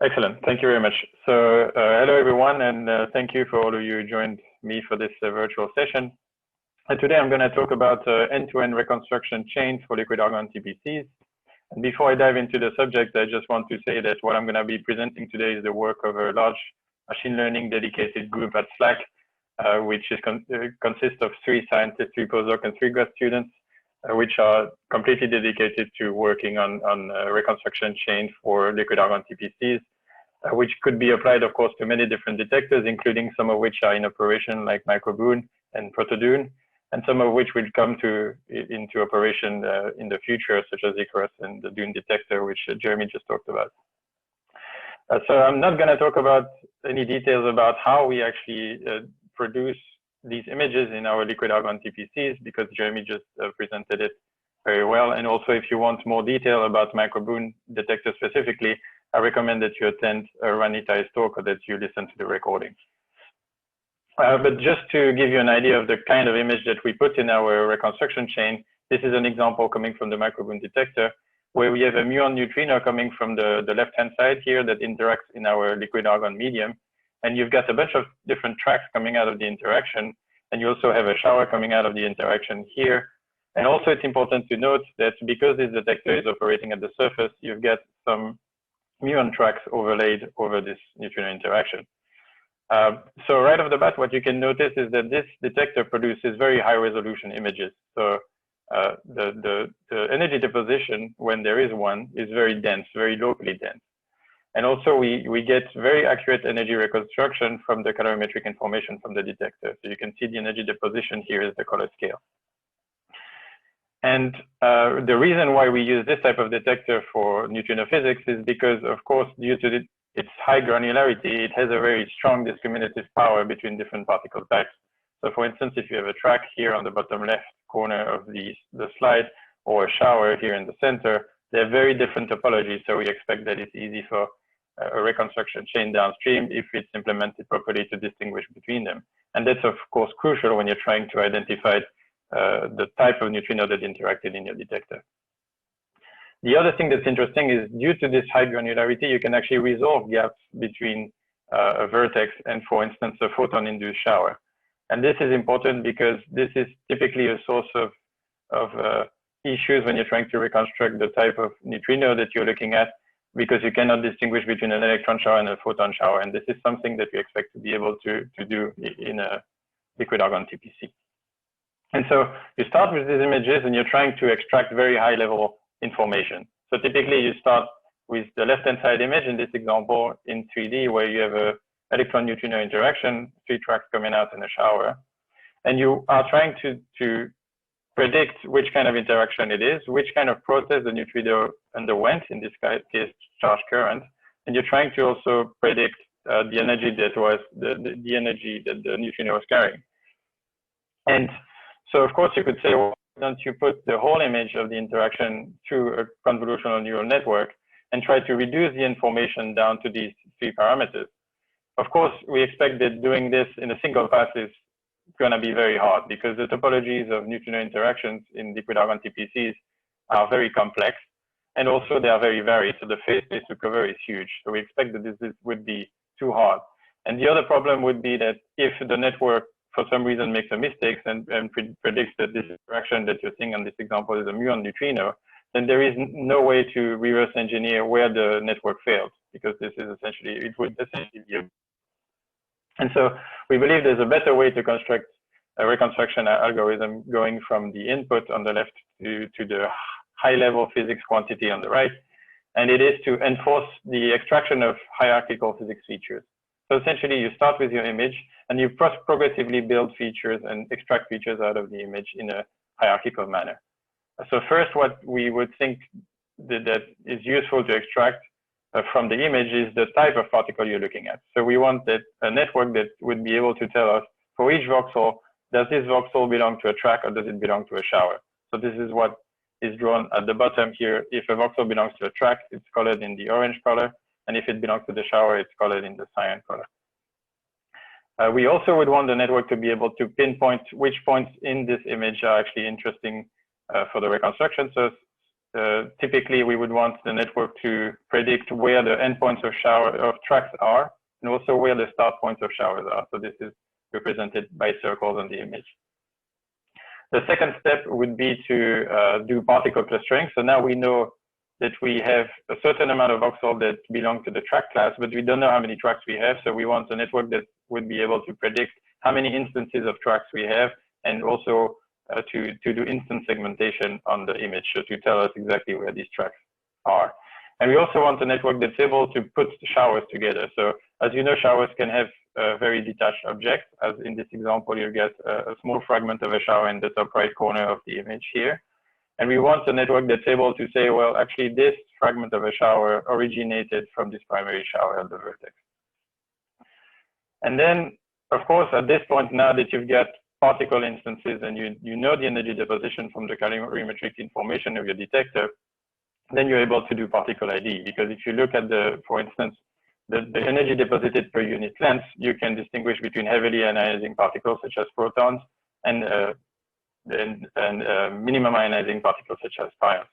Excellent. Thank you very much. So hello, everyone, and thank you for all of you who joined me for this virtual session. Today, I'm going to talk about end-to-end reconstruction chains for liquid argon TPCs. And before I dive into the subject, I just want to say that what I'm going to be presenting today is the work of a large machine learning dedicated group at SLAC, which consists of 3 scientists, 3 postdocs, and 3 grad students, which are completely dedicated to working on reconstruction chain for liquid argon TPCs, which could be applied, of course, to many different detectors, including some of which are in operation, like microBoon and protodune, and some of which will come into operation in the future, such as Icarus and the Dune detector, which Jeremy just talked about. So I'm not going to talk about any details about how we actually produce these images in our liquid argon TPCs, because Jeremy just presented it very well. And also, if you want more detail about microBoon detector specifically, I recommend that you attend Ranita's talk or that you listen to the recording. But just to give you an idea of the kind of image that we put in our reconstruction chain, this is an example coming from the microBoon detector, where we have a muon neutrino coming from the left-hand side here that interacts in our liquid argon medium. And you've got a bunch of different tracks coming out of the interaction. And you also have a shower coming out of the interaction here. And also, it's important to note that because this detector is operating at the surface, you've got some muon tracks overlaid over this neutrino interaction. So right off the bat, what you can notice is that this detector produces very high resolution images. So the energy deposition, when there is one, is very dense, very locally dense. And also we get very accurate energy reconstruction from the colorimetric information from the detector. So you can see the energy deposition here is the color scale. And the reason why we use this type of detector for neutrino physics is because, of course, due to its high granularity, it has a very strong discriminative power between different particle types. So for instance, if you have a track here on the bottom left corner of the slide, or a shower here in the center, they're very different topologies. So we expect that it's easy for a reconstruction chain downstream if it's implemented properly to distinguish between them. And that's, of course, crucial when you're trying to identify the type of neutrino that interacted in your detector. The other thing that's interesting is, due to this high granularity, you can actually resolve gaps between a vertex and, for instance, a photon-induced shower. And this is important because this is typically a source of issues when you're trying to reconstruct the type of neutrino that you're looking at, because you cannot distinguish between an electron shower and a photon shower. And this is something that we expect to be able to do in a liquid argon TPC. And so you start with these images and you're trying to extract very high level information. So typically you start with the left-hand side image in this example in 3D, where you have a electron neutrino interaction, 3 tracks coming out in a shower. And you are trying to predict which kind of interaction it is, which kind of process the neutrino underwent, in this case, charge current. And you're trying to also predict the energy that was the energy that the neutrino was carrying. And so, of course, you could say, well, why don't you put the whole image of the interaction through a convolutional neural network and try to reduce the information down to these 3 parameters? Of course, we expect that doing this in a single pass is going to be very hard, because the topologies of neutrino interactions in liquid argon TPCs are very complex, and also they are very varied. So the phase space to cover is huge. So we expect that this would be too hard. And the other problem would be that if the network for some reason makes a mistake and predicts that this interaction that you're seeing on this example is a muon neutrino, then there is no way to reverse engineer where the network failed, because this is essentially, it would essentially be a. And so we believe there's a better way to construct a reconstruction algorithm, going from the input on the left to the high level physics quantity on the right. And it is to enforce the extraction of hierarchical physics features. So essentially, you start with your image and you progressively build features and extract features out of the image in a hierarchical manner. So first, what we would think that is useful to extract from the image is the type of particle you're looking at. So we want a network that would be able to tell us, for each voxel, does this voxel belong to a track or does it belong to a shower? So this is what is drawn at the bottom here. If a voxel belongs to a track, it's colored in the orange color. And if it belongs to the shower, it's colored in the cyan color. We also would want the network to be able to pinpoint which points in this image are actually interesting for the reconstruction. So typically we would want the network to predict where the endpoints of tracks are, and also where the start points of showers are. So this is represented by circles on the image. The second step would be to do particle clustering. So now we know that we have a certain amount of voxels that belong to the track class, but we don't know how many tracks we have. So we want a network that would be able to predict how many instances of tracks we have, and also to do instance segmentation on the image, so to tell us exactly where these tracks are. And we also want a network that's able to put the showers together. So as you know, showers can have very detached objects. As in this example, you get a small fragment of a shower in the top right corner of the image here. And we want a network that's able to say, well, actually this fragment of a shower originated from this primary shower at the vertex. And then, of course, at this point, now that you've got particle instances and you know the energy deposition from the calorimetric information of your detector, then you're able to do particle ID. Because if you look at for instance, the energy deposited per unit length, you can distinguish between heavily ionizing particles such as protons and minimum ionizing particles such as pions.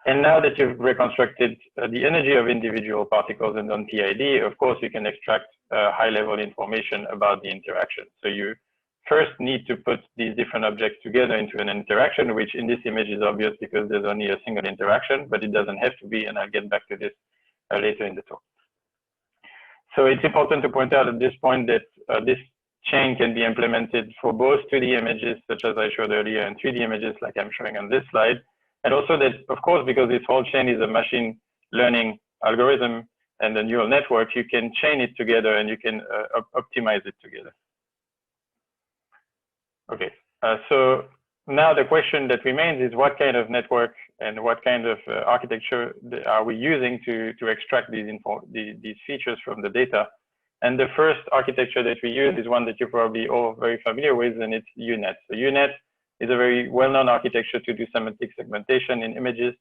And now that you've reconstructed the energy of individual particles and done PID, of course, you can extract high-level information about the interaction. So you first need to put these different objects together into an interaction, which in this image is obvious because there's only a single interaction, but it doesn't have to be, and I'll get back to this later in the talk. So it's important to point out at this point that this chain can be implemented for both 2D images, such as I showed earlier, and 3D images like I'm showing on this slide. And also that, of course, because this whole chain is a machine learning algorithm and a neural network, you can chain it together and you can optimize it together. Okay, so now the question that remains is what kind of network and what kind of architecture are we using to extract these features from the data? And the first architecture that we use is one that you're probably all very familiar with, and it's UNet. So UNet is a very well-known architecture to do semantic segmentation in images.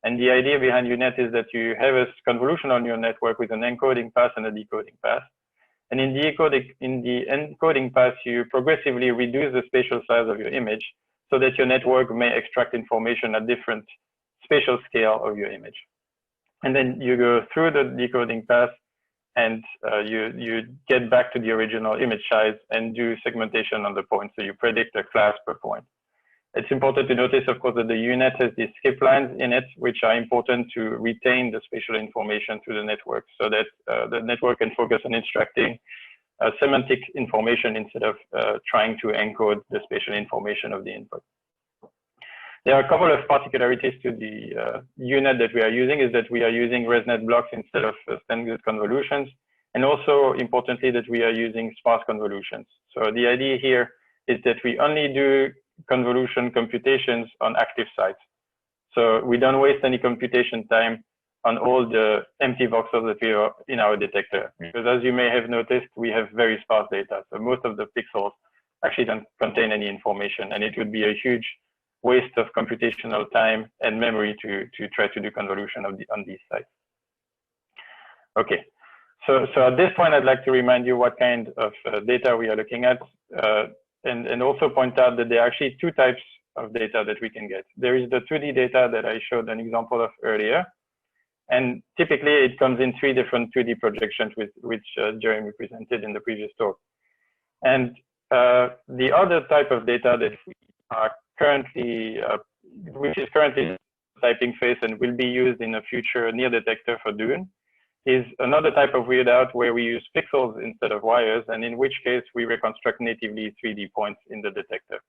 And the idea behind UNet is that you have a convolutional neural network with an encoding path and a decoding path. And in the encoding path, you progressively reduce the spatial size of your image so that your network may extract information at different spatial scale of your image. And then you go through the decoding path and you get back to the original image size and do segmentation on the point. So you predict a class per point. It's important to notice, of course, that the UNet has these skip lines in it, which are important to retain the spatial information to the network so that the network can focus on extracting semantic information instead of trying to encode the spatial information of the input. There are a couple of particularities to the UNet that we are using, is that we are using ResNet blocks instead of standard convolutions. And also importantly, that we are using sparse convolutions. So the idea here is that we only do convolution computations on active sites. So we don't waste any computation time on all the empty voxels that we have in our detector. Because as you may have noticed, we have very sparse data. So most of the pixels actually don't contain any information, and it would be a huge waste of computational time and memory to try to do convolution on these sites. Okay, so at this point, I'd like to remind you what kind of data we are looking at, and also point out that there are actually two types of data that we can get. There is the 2D data that I showed an example of earlier, and typically it comes in 3 different 2D projections which Jeremy presented in the previous talk. And the other type of data that we are currently, which is currently typing phase and will be used in a future near detector for Dune, is another type of readout where we use pixels instead of wires, and in which case we reconstruct natively 3D points in the detector.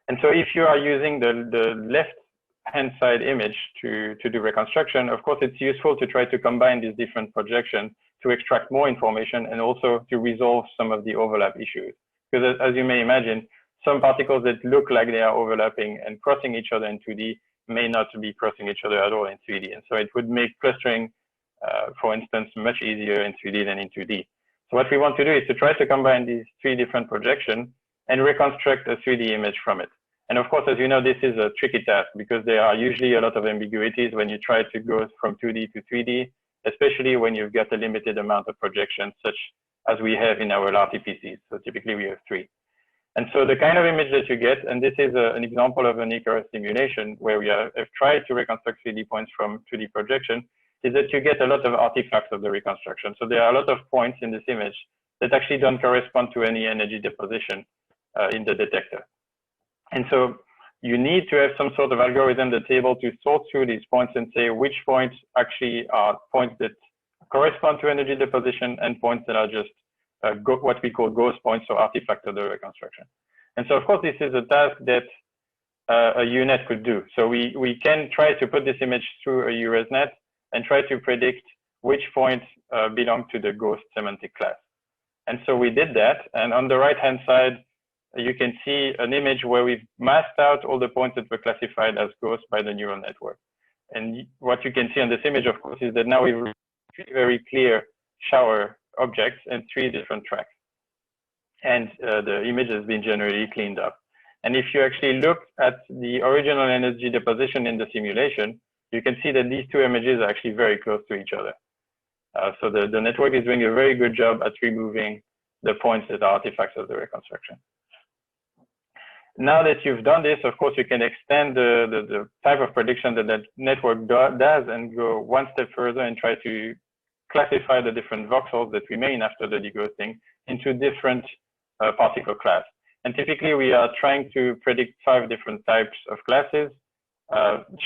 And so if you are using the left-hand side image to do reconstruction, of course, it's useful to try to combine these different projections to extract more information and also to resolve some of the overlap issues. Because as you may imagine, some particles that look like they are overlapping and crossing each other in 2D may not be crossing each other at all in 3D. And so it would make clustering, for instance, much easier in 3D than in 2D. So what we want to do is to try to combine these 3 different projections and reconstruct a 3D image from it. And of course, as you know, this is a tricky task because there are usually a lot of ambiguities when you try to go from 2D to 3D, especially when you've got a limited amount of projections, such as we have in our LRTPCs. So typically we have 3. And so the kind of image that you get, and this is an example of an Icarus simulation where we have tried to reconstruct 3D points from 2D projection, is that you get a lot of artifacts of the reconstruction. So there are a lot of points in this image that actually don't correspond to any energy deposition in the detector. And so you need to have some sort of algorithm that's able to sort through these points and say which points actually are points that correspond to energy deposition and points that are just what we call ghost points or artifacts of the reconstruction. And so, of course, this is a task that a UNet could do. So we can try to put this image through a UResNet and try to predict which points belong to the ghost semantic class. And so we did that. And on the right-hand side, you can see an image where we've masked out all the points that were classified as ghosts by the neural network. And what you can see on this image, of course, is that now we've three very clear shower objects and 3 different tracks. And the image has been generally cleaned up. And if you actually look at the original energy deposition in the simulation, you can see that these 2 images are actually very close to each other. So the network is doing a very good job at removing the points that are artifacts of the reconstruction. Now that you've done this, of course, you can extend the type of prediction that the network does and go one step further and try to classify the different voxels that remain after the deghosting into different particle class. And typically, we are trying to predict 5 different types of classes.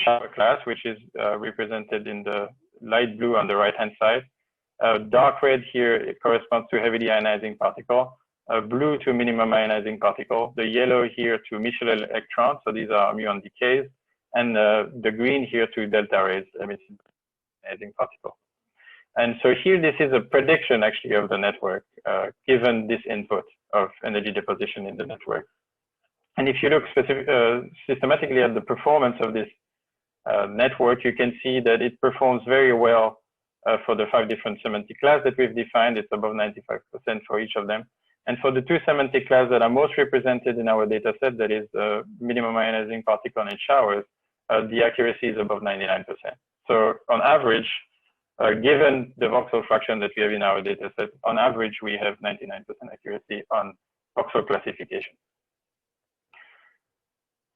Shower class, which is represented in the light blue on the right-hand side. Dark red here, it corresponds to heavily ionizing particle. Blue to minimum ionizing particle, the yellow here to Michel electrons, so these are muon decays, and the green here to delta rays emitting ionizing particle. And so here, this is a prediction actually of the network, given this input of energy deposition in the network. And if you look systematically at the performance of this network, you can see that it performs very well for the 5 different semantic classes that we've defined. It's above 95% for each of them. And for the 2 semantic classes that are most represented in our data set, that is minimum ionizing particle and showers, the accuracy is above 99%. So on average, given the voxel fraction that we have in our data set, on average, we have 99% accuracy on voxel classification.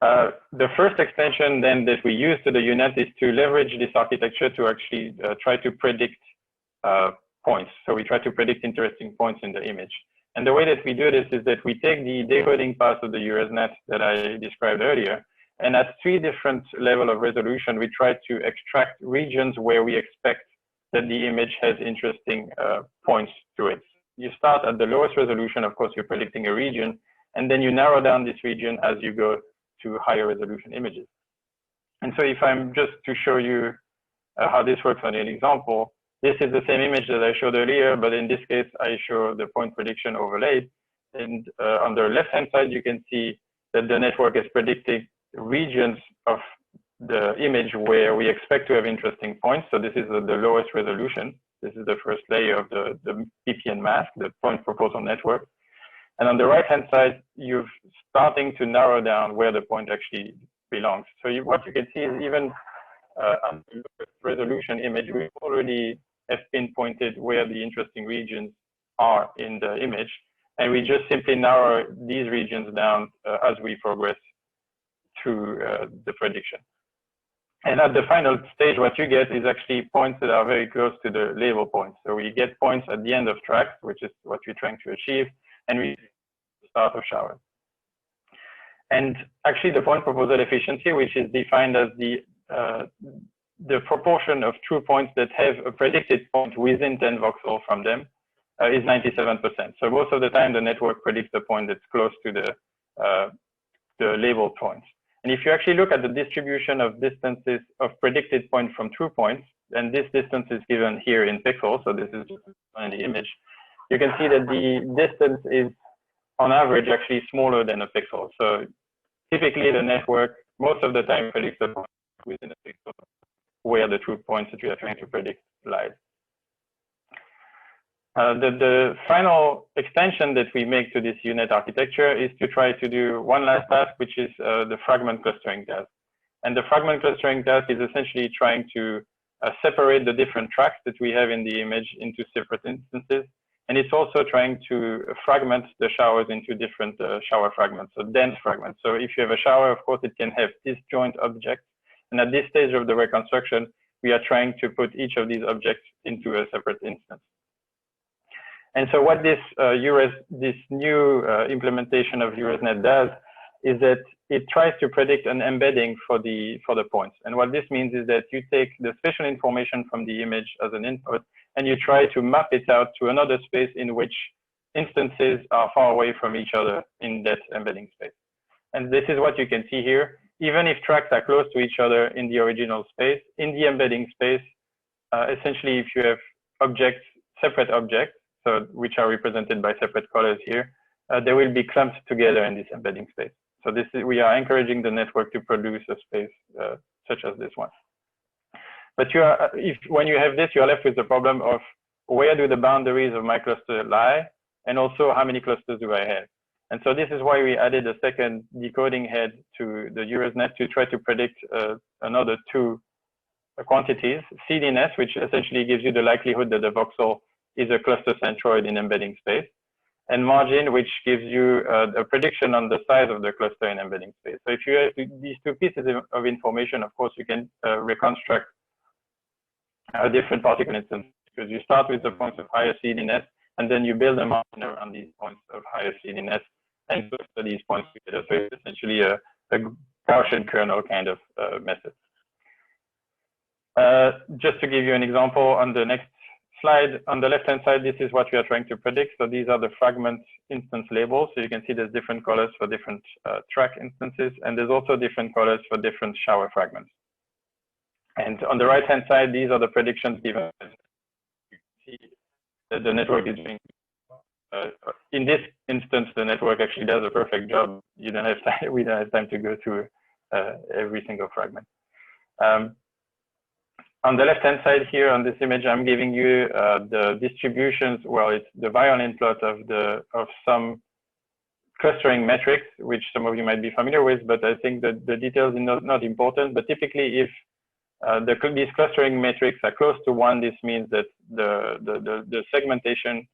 The first extension then that we use to the UNet is to leverage this architecture to actually try to predict points. So we try to predict interesting points in the image. And the way that we do this is that we take the decoding path of the UResNet that I described earlier, and at 3 different levels of resolution, we try to extract regions where we expect that the image has interesting points to it. You start at the lowest resolution, of course, you're predicting a region, and then you narrow down this region as you go to higher resolution images. And so if I'm just to show you how this works on an example, this is the same image that I showed earlier, but in this case, I show the point prediction overlaid. And on the left-hand side, you can see that the network is predicting regions of the image where we expect to have interesting points. So this is the lowest resolution. This is the first layer of the PPN mask, the point proposal network. And on the right-hand side, you're starting to narrow down where the point actually belongs. So what you can see is even on the resolution image, we already have pinpointed where the interesting regions are in the image. And we just simply narrow these regions down as we progress through the prediction. And at the final stage, what you get is actually points that are very close to the label points. So we get points at the end of tracks, which is what we're trying to achieve, and we start of showers. And actually, the point proposal efficiency, which is defined as the proportion of true points that have a predicted point within 10 voxels from them, is 97%. So most of the time, the network predicts a point that's close to the labeled points. And if you actually look at the distribution of distances of predicted points from true points, and this distance is given here in pixels, so this is just in the image, you can see that the distance is, on average, actually smaller than a pixel. So typically, the network, most of the time, predicts a point within a pixel where the true points that we are trying to predict lie. The final extension that we make to this UNet architecture is to try to do one last task, which is the fragment clustering task. And the fragment clustering task is essentially trying to separate the different tracks that we have in the image into separate instances And it's also trying to fragment the showers into different shower fragments, so dense fragments. So if you have a shower, of course, it can have disjoint objects. And at this stage of the reconstruction, we are trying to put each of these objects into a separate instance. And so what this new implementation of EuresNet does is that it tries to predict an embedding for the points. And what this means is that you take the spatial information from the image as an input, and you try to map it out to another space in which instances are far away from each other in that embedding space. And this is what you can see here. Even if tracks are close to each other in the original space, in the embedding space, essentially if you have objects, separate objects, so which are represented by separate colors here, they will be clumped together in this embedding space. So this is, we are encouraging the network to produce a space such as this one. But when you have this, you're left with the problem of where do the boundaries of my cluster lie, and also how many clusters do I have? And so this is why we added a second decoding head to the EuresNet to try to predict another two quantities, CDNS, which essentially gives you the likelihood that the voxel is a cluster centroid in embedding space, and margin, which gives you a prediction on the size of the cluster in embedding space. So if you have these two pieces of information, of course, you can reconstruct a different particle instance, because you start with the points of higher CDNS, and then you build a margin around these points of higher CDNS and cluster these points together. So it's essentially a Gaussian kernel kind of method. Just to give you an example, on the next slide, on the left-hand side, this is what we are trying to predict. So these are the fragment instance labels. So you can see there's different colors for different track instances, and there's also different colors for different shower fragments. And on the right-hand side, these are the predictions given. You can see that the network is doing. In this instance, the network actually does a perfect job. You don't have time. We don't have time to go through every single fragment. On the left-hand side here on this image, I'm giving you the distributions. Well, it's the violin plot of some clustering metrics, which some of you might be familiar with, but I think that the details are not important. But typically, if these clustering metrics are close to 1, this means that the segmentation,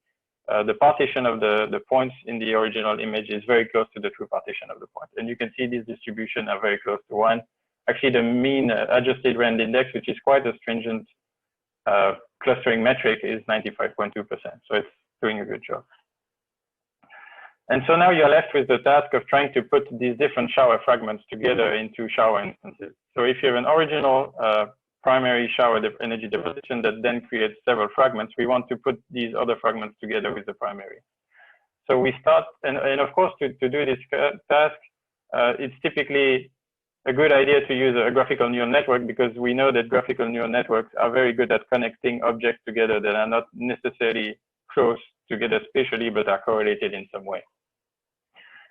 the partition of the points in the original image is very close to the true partition of the point. And you can see these distributions are very close to 1. Actually, the mean adjusted rand index, which is quite a stringent clustering metric, is 95.2%. So it's doing a good job. And so now you're left with the task of trying to put these different shower fragments together into shower instances. So if you have an original primary shower energy deposition that then creates several fragments, we want to put these other fragments together with the primary. So we start, and of course, to do this task, it's typically a good idea to use a graphical neural network, because we know that graphical neural networks are very good at connecting objects together that are not necessarily close together spatially, but are correlated in some way.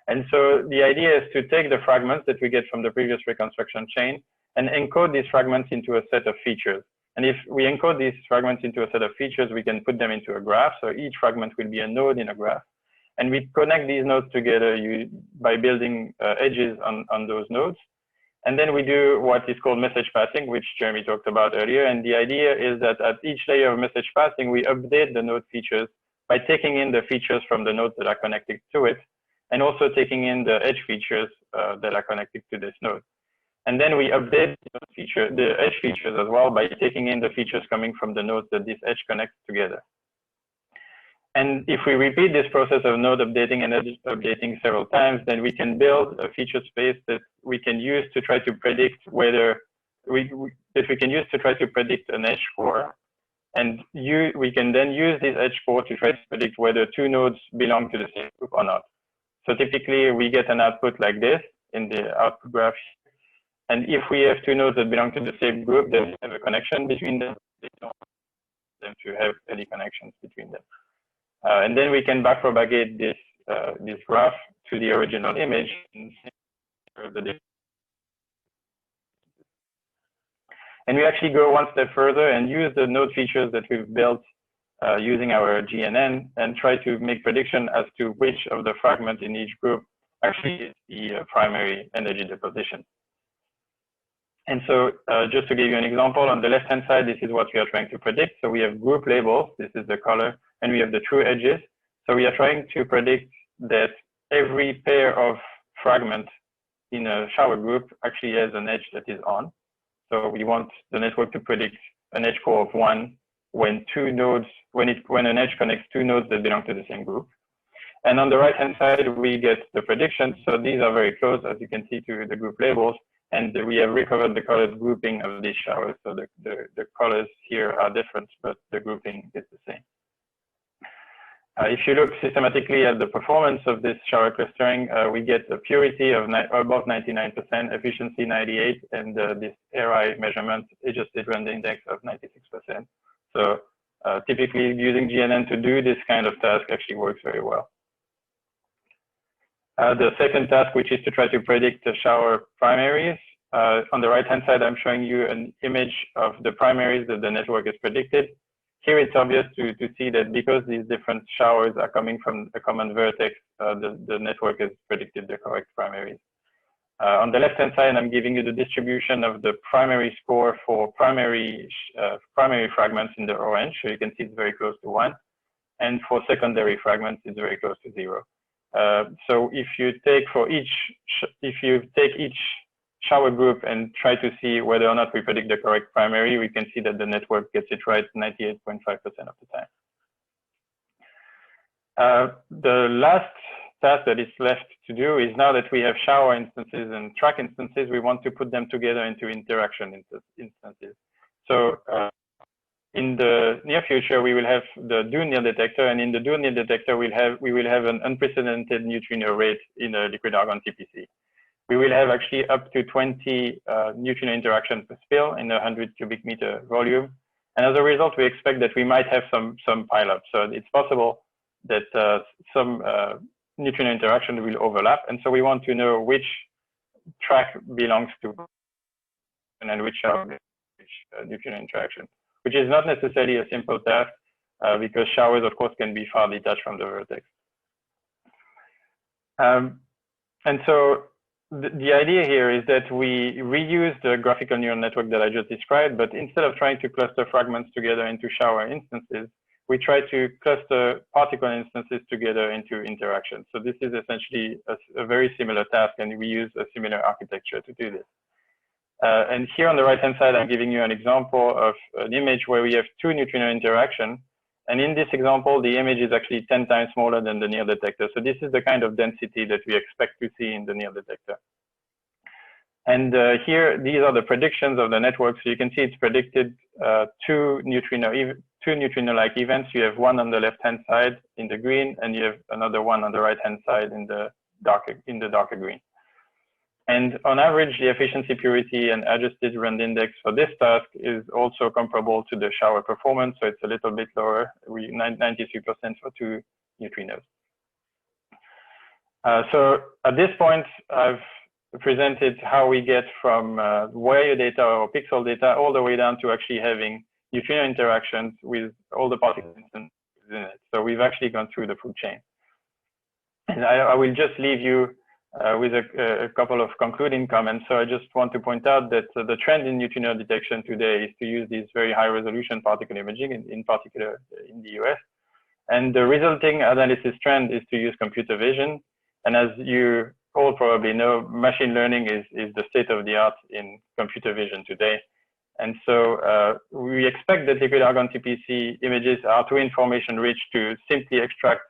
And so the idea is to take the fragments that we get from the previous reconstruction chain and encode these fragments into a set of features. And if we encode these fragments into a set of features, we can put them into a graph. So each fragment will be a node in a graph. And we connect these nodes together by building edges on those nodes. And then we do what is called message passing, which Jeremy talked about earlier. And the idea is that at each layer of message passing, we update the node features by taking in the features from the nodes that are connected to it, and also taking in the edge features that are connected to this node. And then we update the edge features as well by taking in the features coming from the nodes that this edge connects together. And if we repeat this process of node updating and edge updating several times, then we can build a feature space that we can use to try to predict whether we can use to try to predict an edge core. And we can then use this edge core to try to predict whether two nodes belong to the same group or not. So typically we get an output like this in the output graph. And if we have two nodes that belong to the same group, they have a connection between them. They don't want them to have any connections between them. And then we can backpropagate this graph to the original image. And we actually go one step further and use the node features that we've built using our GNN and try to make prediction as to which of the fragments in each group actually is the primary energy deposition. And so just to give you an example, on the left-hand side, this is what we are trying to predict. So we have group labels. This is the color. and we have the true edges. So we are trying to predict that every pair of fragments in a shower group actually has an edge that is on. So we want the network to predict an edge core of 1 when two nodes, when an edge connects two nodes that belong to the same group. And on the right-hand side, we get the predictions. So these are very close, as you can see, to the group labels. And we have recovered the colors grouping of these showers. So the colors here are different, but the grouping is the same. If you look systematically at the performance of this shower clustering, we get a purity of above 99%, efficiency 98%, and this ARI measurement, adjusted random index of 96%. So typically using GNN to do this kind of task actually works very well. The second task, which is to try to predict the shower primaries. On the right-hand side, I'm showing you an image of the primaries that the network has predicted. Here it's obvious to see that because these different showers are coming from a common vertex, the network has predicted the correct primaries. On the left-hand side, I'm giving you the distribution of the primary score for primary fragments in the orange. So you can see it's very close to 1. And for secondary fragments, it's very close to 0. So if you take each shower group and try to see whether or not we predict the correct primary, we can see that the network gets it right 98.5% of the time. The last task that is left to do is, now that we have shower instances and track instances, we want to put them together into interaction instances. So in the near future, we will have the do-near detector, and in the do-near detector, we will have an unprecedented neutrino rate in a liquid argon TPC. We will have actually up to 20 neutrino interactions per spill in a 100 cubic meter volume. And as a result, we expect that we might have some pileup. So it's possible that some neutrino interaction will overlap. And so we want to know which track belongs to and then which neutrino interaction, which is not necessarily a simple task because showers, of course, can be far detached from the vertex. And so the idea here is that we reuse the graphical neural network that I just described, but instead of trying to cluster fragments together into shower instances, we try to cluster particle instances together into interactions. So this is essentially a very similar task, and we use a similar architecture to do this. And here on the right-hand side, I'm giving you an example of an image where we have two neutrino interactions. And in this example, the image is actually 10 times smaller than the near detector. So this is the kind of density that we expect to see in the near detector. And here, these are the predictions of the network. So you can see it's predicted two neutrino-like events. You have one on the left-hand side in the green, and you have another one on the right-hand side in the darker green. And on average, the efficiency, purity, and adjusted random index for this task is also comparable to the shower performance. So it's a little bit lower, 93% for two neutrinos. So at this point, I've presented how we get from wire data or pixel data all the way down to actually having neutrino interactions with all the particle instances in it. So we've actually gone through the food chain. And I will just leave you with a couple of concluding comments. So I just want to point out that the trend in neutrino detection today is to use these very high resolution particle imaging, in particular in the US. And the resulting analysis trend is to use computer vision. And as you all probably know, machine learning is the state of the art in computer vision today. And so we expect that liquid argon TPC images are too information rich to simply extract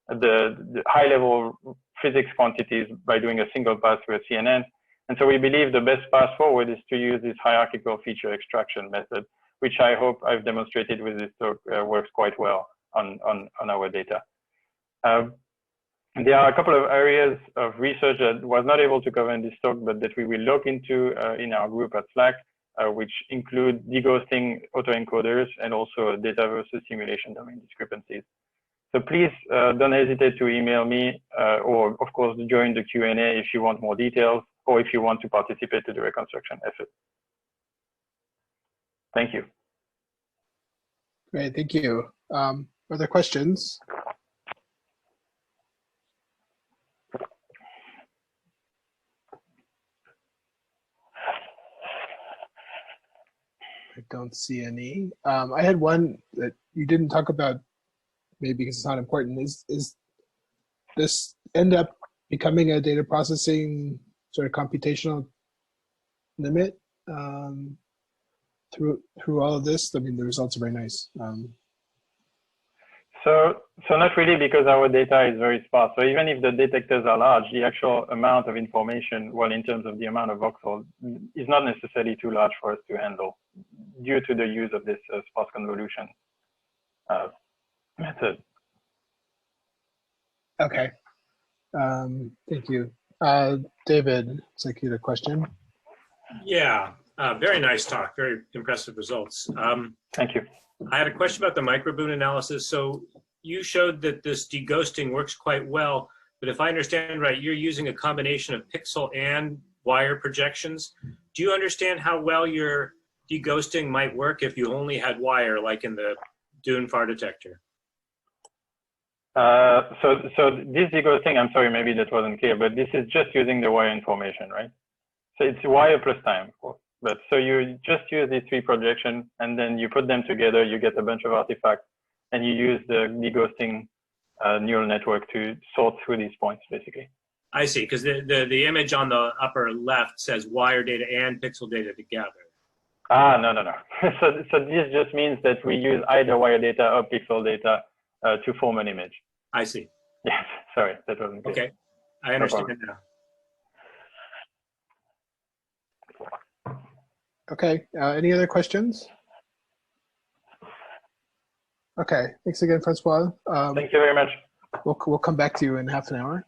the high level physics quantities by doing a single pass through a CNN. And so we believe the best path forward is to use this hierarchical feature extraction method, which I hope I've demonstrated with this talk works quite well on our data. There are a couple of areas of research that was not able to cover in this talk, but that we will look into in our group at Slack, which include deghosting autoencoders and also data versus simulation domain discrepancies. So please don't hesitate to email me or, of course, join the Q&A if you want more details or if you want to participate in the reconstruction effort. Thank you. Great, thank you. Are there questions? I don't see any. I had one that you didn't talk about maybe because it's not important, is this end up becoming a data processing sort of computational limit through all of this? I mean, the results are very nice. So not really, because our data is very sparse. So even if the detectors are large, the actual amount of information, well, in terms of the amount of voxels, is not necessarily too large for us to handle due to the use of this sparse convolution method. Okay. Thank you. David, looks like you had a question. Yeah, very nice talk, very impressive results. Thank you. I had a question about the microboon analysis. So you showed that this deghosting works quite well, but if I understand right, you're using a combination of pixel and wire projections. Do you understand how well your deghosting might work if you only had wire, like in the Dune FAR detector? So this deghosting, I'm sorry, maybe that wasn't clear, but this is just using the wire information, right? So it's wire plus time, of course. But so you just use these three projections, and then you put them together, you get a bunch of artifacts, and you use the deghosting neural network to sort through these points, basically. I see, because the image on the upper left says wire data and pixel data together. Ah, no. So this just means that we use either wire data or pixel data to form an image. I see. Yes, sorry, that wasn't clear. Okay, I understand now. Okay, any other questions? Okay, thanks again, Francois. Thank you very much. We'll come back to you in half an hour.